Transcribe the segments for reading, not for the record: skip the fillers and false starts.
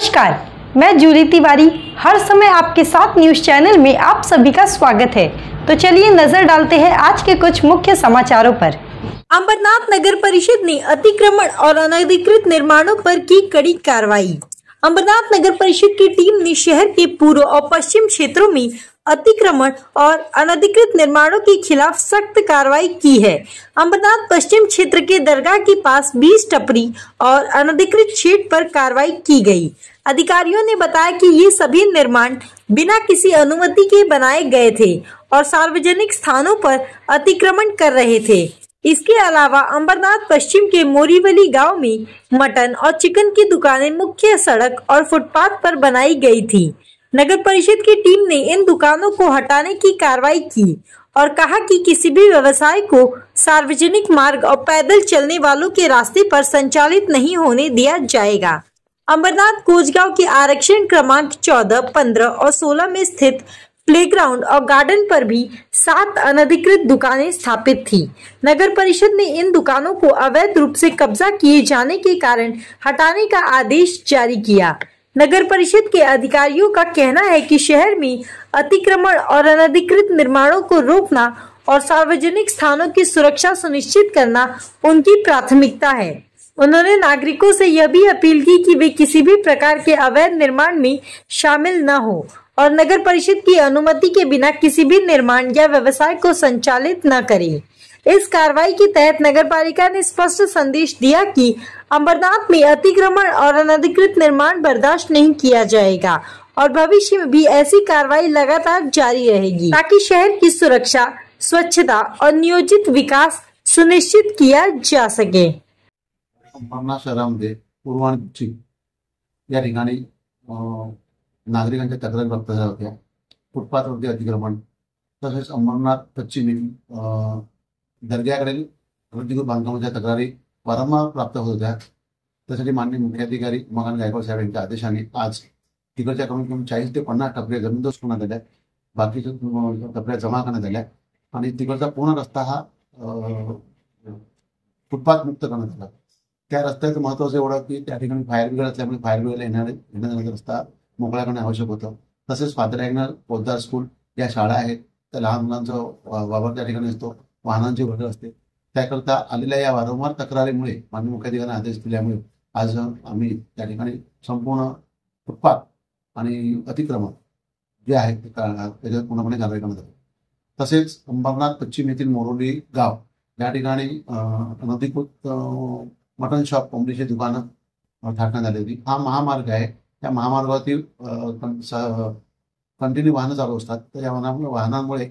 नमस्कार, मैं जूली तिवारी हर समय आपके साथ न्यूज़ चैनल में आप सभी का स्वागत है। तो चलिए नजर डालते हैं आज के कुछ मुख्य समाचारों पर। अंबरनाथ नगर परिषद ने अतिक्रमण और अनधिकृत निर्माणों पर की कड़ी कार्रवाई। अंबरनाथ नगर परिषद की टीम ने शहर के पूर्व और पश्चिम क्षेत्रों में अतिक्रमण और अनधिकृत निर्माणों के खिलाफ सख्त कार्रवाई की है। अंबरनाथ पश्चिम क्षेत्र के दरगाह के पास 20 टपरी और अनधिकृत शेड पर कार्रवाई की गई। अधिकारियों ने बताया कि ये सभी निर्माण बिना किसी अनुमति के बनाए गए थे और सार्वजनिक स्थानों पर अतिक्रमण कर रहे थे। इसके अलावा अंबरनाथ पश्चिम के मोरीवली गांव में मटन और चिकन की दुकानें मुख्य सड़क और फुटपाथ पर बनाई गई थी। नगर परिषद की टीम ने इन दुकानों को हटाने की कार्रवाई की और कहा कि किसी भी व्यवसाय को सार्वजनिक मार्ग और पैदल चलने वालों के रास्ते पर संचालित नहीं होने दिया जाएगा। अंबरनाथ कोचगांव के आरक्षण क्रमांक 14, 15 और 16 में स्थित प्लेग्राउंड और गार्डन पर भी 7 अनधिकृत दुकानें स्थापित थी। नगर परिषद ने इन दुकानों को अवैध रूप से कब्जा किए जाने के कारण हटाने का आदेश जारी किया। नगर परिषद के अधिकारियों का कहना है कि शहर में अतिक्रमण और अनधिकृत निर्माणों को रोकना और सार्वजनिक स्थानों की सुरक्षा सुनिश्चित करना उनकी प्राथमिकता है। उन्होंने नागरिकों से यह भी अपील की कि वे किसी भी प्रकार के अवैध निर्माण में शामिल न हो और नगर परिषद की अनुमति के बिना किसी भी निर्माण या व्यवसाय को संचालित न करें। इस कार्रवाई के तहत नगरपालिका ने स्पष्ट संदेश दिया कि अंबरनाथ में अतिक्रमण और अनधिकृत निर्माण बर्दाश्त नहीं किया जाएगा और भविष्य में भी ऐसी कार्रवाई लगातार जारी रहेगी ताकि शहर की सुरक्षा, स्वच्छता और नियोजित विकास सुनिश्चित किया जा सके। अंबरनाथ शहरामध्ये पूर्व आणि पश्चिम या ठिकाणी नागरिकांच्या तक्रारी प्राप्त झाल्या होत्या। फुटपाथवरती अतिक्रमण तसेच अंबरनाथ पश्चिम येथील दर्ग्याकडील अनधिकृत बांधकामाच्या तक्रारी वारंवार प्राप्त होत होत्या। त्यासाठी माननीय मुख्याधिकारी मगन गायकवाड साहेब यांच्या आदेशाने आज तिकडच्या कमीत कमी 40 ते 50 टपऱ्या जमीनदोस्त करण्यात आल्या, बाकीच्या टपऱ्या जमा करण्यात आल्या आणि तिकडचा पूर्ण रस्ता हा फुटपाथ मुक्त करण्यात आला। त्या रस्त्याचं महत्त्वाचं एवढं की त्या ठिकाणी फायर ब्रिगेड असल्यामुळे फायर ब्रिगेडला येणारा रस्ता मोकळा करणे आवश्यक होतं। तसेच फादर अँगल पोद्दार स्कूल या शाळा आहेत, त्या लहान मुलांचा वावर त्या ठिकाणी असतो, वाहनांची वर्दळ असते। त्याकरता आलेल्या या वारंवार तक्रारीमुळे माननीय मुख्याधिकाऱ्यांनी आदेश दिल्यामुळे आज आम्ही त्या ठिकाणी संपूर्ण फुटपाथ आणि अतिक्रमण जे आहे त्याच्यावर पूर्णपणे कारवाई करण्यात आली। तसेच अंबरनाथ पश्चिम येथील मोरोली गाव या ठिकाणी अनधिकृत मटन शॉप, कोंबडीची दुकानं टाकण्यात आली होती। हा महामार्ग आहे, त्या महामार्गावरती कंटिन्यू वाहनं चालू असतात, तर या वाहनांमुळे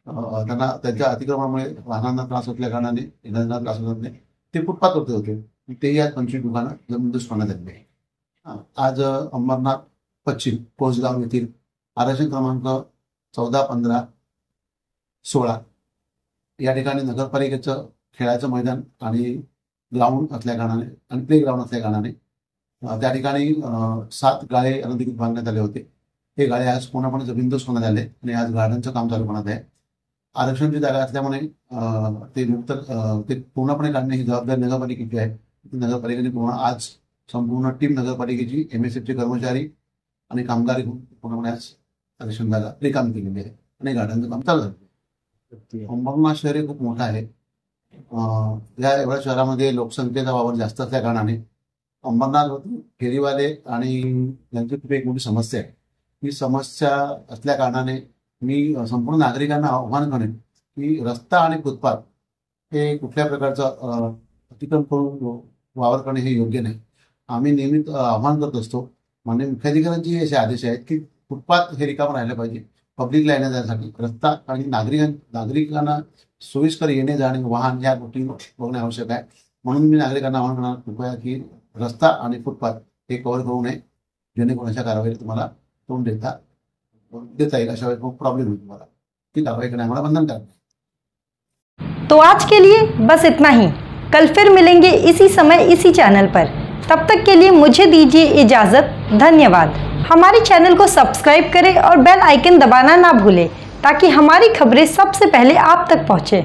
त्यांना त्यांच्या अतिक्रमणामुळे वाहनांना त्रास होतल्या कारणाने येणाऱ्यांना त्रास होत नाही, ते फुटपाथवरती होते, तेही आज 25 दुकानं जमीनदोस्त करण्यात आली आहे। आज अंबरनाथ पश्चिम कोचगाव येथील आरक्षण क्रमांक 14, 15, 16 या ठिकाणी नगरपालिकेचं खेळाचं मैदान आणि ग्राउंड असल्या कारणाने आणि प्ले ग्राउंड असल्या कारणाने त्या ठिकाणी 7 गाळे अनधिकृत बांधण्यात आले होते। हे गाळे आज पूर्णपणे जमीनदोस्त करण्यात आले आणि आज गार्डनचं काम चालू करण्यात आहे। आरक्षणची जागा असल्यामुळे ते पूर्णपणे काढणे ही जबाबदारी नगरपालिकेची आहे। नगरपालिकेने आज संपूर्ण टीम नगरपालिकेची MSFचे कर्मचारी आणि कामगार घेऊन पूर्णपणे आज आरक्षण जागा रिकामी केलेली आहे आणि गार्डनचं काम चालू झालं। अंबरनाथ शहर हे खूप मोठं आहे। या एवढ्या शहरामध्ये लोकसंख्येचा वावर जास्त असल्या कारणाने अंबरनाथ फेरीवाले आणि यांची खूप एक मोठी समस्या आहे। ही समस्या असल्या कारणाने मी संपूर्ण नागरिकांना आव्हान करेन की रस्ता आणि फुटपाथ हे कुठल्या प्रकारचं अतिक्रमण करून वावर करणे हे योग्य नाही। आम्ही नेहमी आव्हान करत असतो, माननीय मुख्याधिकाऱ्यांचे असे आदेश आहेत की फुटपाथ हे रिकामं राहिलं पाहिजे पब्लिकला येण्या जाण्यासाठी। रस्ता आणि नागरिकांना सोयीस्कर येणे जाणे वाहन या गोष्टी बघणे आवश्यक आहे। म्हणून मी नागरिकांना आव्हान करणार कृपया की रस्ता आणि फुटपाथ हे कव्हर करू नये, जेणेकरून अशा कारवाईला तुम्हाला तोंड देता येईल। अशा वेळेस खूप प्रॉब्लेम होईल, तुम्हाला ती कारवाई करणे आम्हाला बंधनकारक है। तो आज के लिए बस इतना ही। कल फिर मिलेंगे इसी समय इसी चैनल पर। तब तक के लिए मुझे दीजिए इजाजत। धन्यवाद। हमारे चैनल को सब्सक्राइब करें और बेल आइकन दबाना ना भूलें ताकि हमारी खबरें सबसे पहले आप तक पहुंचे।